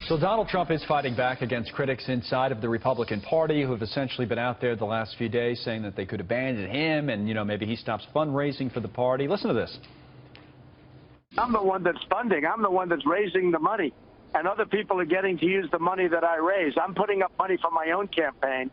So Donald Trump is fighting back against critics inside of the Republican Party who have essentially been out there the last few days saying that they could abandon him and, maybe he stops fundraising for the party. Listen to this. I'm the one that's funding. I'm the one that's raising the money. And other people are getting to use the money that I raise. I'm putting up money for my own campaign.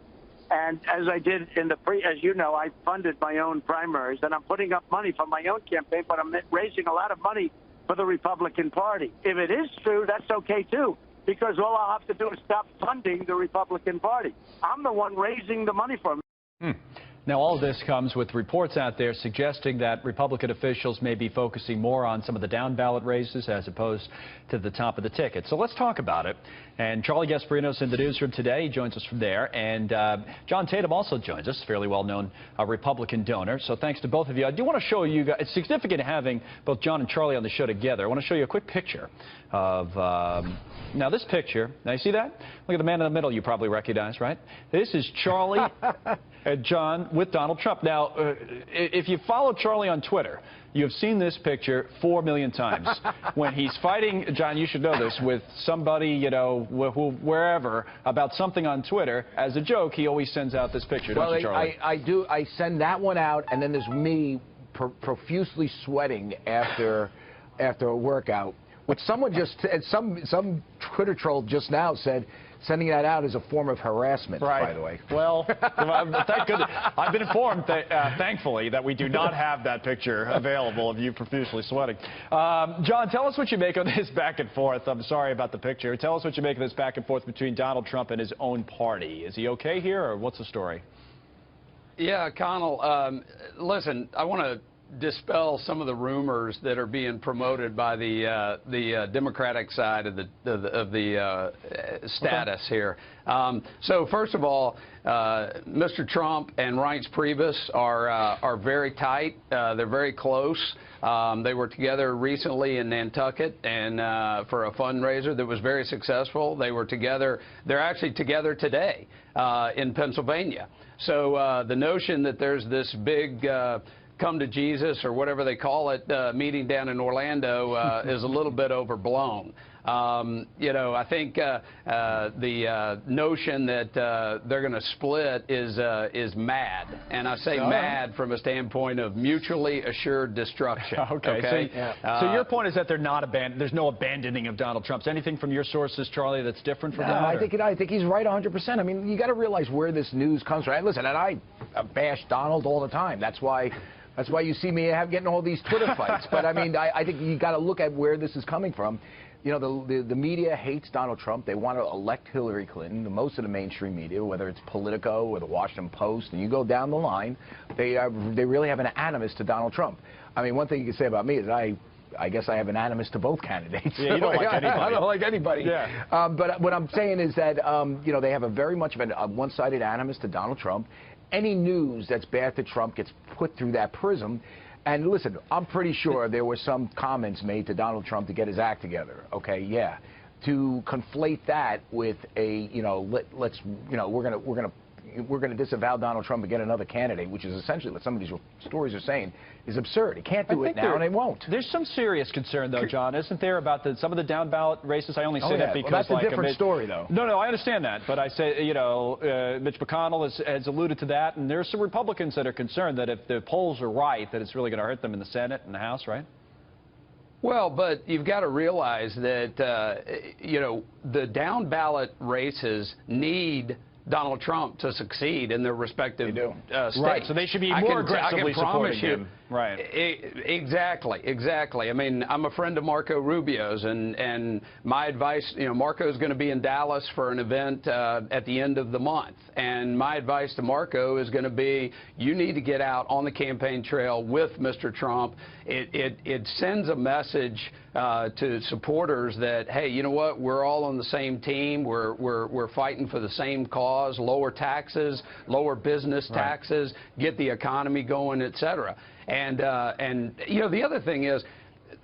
And as I did in as you know, I funded my own primaries. And I'm putting up money for my own campaign, but I'm raising a lot of money for the Republican Party. If it is true, that's okay, too, because all I'll have to do is stop funding the Republican Party. I'm the one raising the money for them. Now, all of this comes with reports out there suggesting that Republican officials may be focusing more on some of the down-ballot races as opposed to the top of the ticket. So let's talk about it. And Charlie Gasparino's in the newsroom today. He joins us from there. And John Tatum also joins us, fairly well-known Republican donor. So thanks to both of you. I do want to show you guys, it's significant having both John and Charlie on the show together. I want to show you a quick picture of, now this picture, now you see that? Look at the man in the middle you probably recognize, right? This is Charlie and John with Donald Trump. Now, if you follow Charlie on Twitter, you have seen this picture 4 million times. When he's fighting, John, you should know this, with somebody, wherever, about something on Twitter, as a joke, he always sends out this picture, don't you, Charlie? I do. I send that one out, and then there's me profusely sweating after a workout. What someone just, some Twitter troll just now said, sending that out is a form of harassment, by the way. Well, thank goodness. I've been informed, thankfully, that we do not have that picture available of you profusely sweating. John, tell us what you make of this back and forth. I'm sorry about the picture. Tell us what you make of this back and forth between Donald Trump and his own party. Is he okay here, or what's the story? Yeah, Connell, listen, I want to dispel some of the rumors that are being promoted by the Democratic side of the status here. So first of all, Mr. Trump and Reince Priebus are very tight. They're very close. They were together recently in Nantucket and for a fundraiser that was very successful. They were together. They're actually together today in Pennsylvania. So the notion that there's this big come to Jesus or whatever they call it meeting down in Orlando is a little bit overblown. I think the notion that they're going to split is mad, and I say mad from a standpoint of mutually assured destruction. Okay. So your point is that they're not there's no abandoning of Donald Trump. Anything from your sources, Charlie, that's different from that? I think he's right 100%. I mean, you got to realize where this news comes from. Listen, and I bash Donald all the time. That's why you see me getting all these Twitter fights. But I mean, I think you got to look at where this is coming from. The media hates Donald Trump. They want to elect Hillary Clinton. Most of the mainstream media, whether it's Politico or the Washington Post, and you go down the line, they really have an animus to Donald Trump. I mean, one thing you can say about me is I guess I have an animus to both candidates. Yeah, you don't like anybody. I don't like anybody. Yeah. But what I'm saying is that they have a very much of a one-sided animus to Donald Trump. Any news that's bad to Trump gets put through that prism. And listen, I'm pretty sure there were some comments made to Donald Trump to get his act together. Okay, yeah. To conflate that with a, we're gonna disavow Donald Trump and get another candidate, which is essentially what some of these stories are saying, is absurd. He can't do it now, and he won't. There's some serious concern, though, John, isn't there, about some of the down-ballot races? I only say that because that's a different story, though. No, I understand that, but I say, Mitch McConnell has alluded to that, and there's some Republicans that are concerned that if the polls are right, that it's really going to hurt them in the Senate and the House, right? Well, but you've got to realize that, the down-ballot races need Donald Trump to succeed in their respective states. Right, so they should be more aggressively supporting him. Right. Exactly. I mean, I'm a friend of Marco Rubio's, and my advice, Marco's going to be in Dallas for an event at the end of the month, and my advice to Marco is going to be, you need to get out on the campaign trail with Mr. Trump. It sends a message to supporters that, hey, you know what, we're all on the same team, we're fighting for the same cause, lower taxes, lower business taxes, get the economy going, etc. And the other thing is,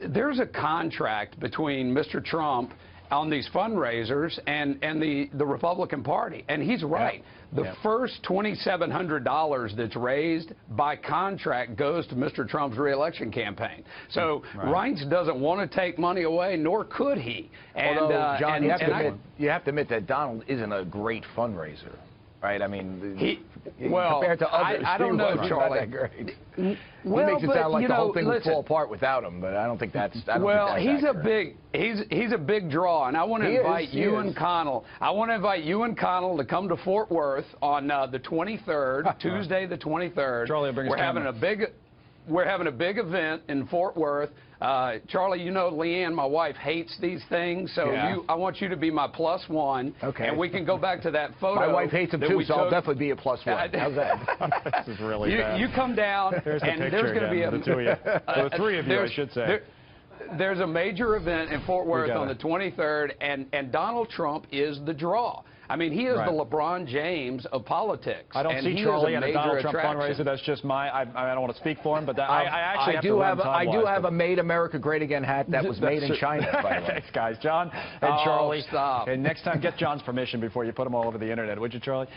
there's a contract between Mr. Trump on these fundraisers and the Republican Party. And he's right. The first $2,700 that's raised by contract goes to Mr. Trump's reelection campaign. So Reince doesn't want to take money away, nor could he. And, although, John, and you have to admit that Donald isn't a great fundraiser. Right, I mean, well, compared to others, I don't know, Charlie. Not that great. Well, he makes it sound like the whole thing would listen, fall apart without him, but I don't think that's. Well, think that's he's a big draw, and I want to invite you and Connell. I want to invite you and Connell to come to Fort Worth on the 23rd, Tuesday the 23rd. Charlie, bring We're having a big event in Fort Worth. Charlie, you know Leanne, my wife, hates these things, so I want you to be my +1. Okay. And we can go back to that photo. My wife hates them too, so I'll definitely be a +1. How's that? This is really bad. You come down, there's and there's going to be the two of you. The three of you, I should say. There's a major event in Fort Worth on the 23rd, and Donald Trump is the draw. I mean, he is the LeBron James of politics. I don't see Charlie in a Donald Trump fundraiser. That's just I don't want to speak for him, but I actually I do have a Made America Great Again hat that was made in China, by the way. Thanks, guys. John and Charlie. Stop. And next time, get John's permission before you put them all over the internet, would you, Charlie?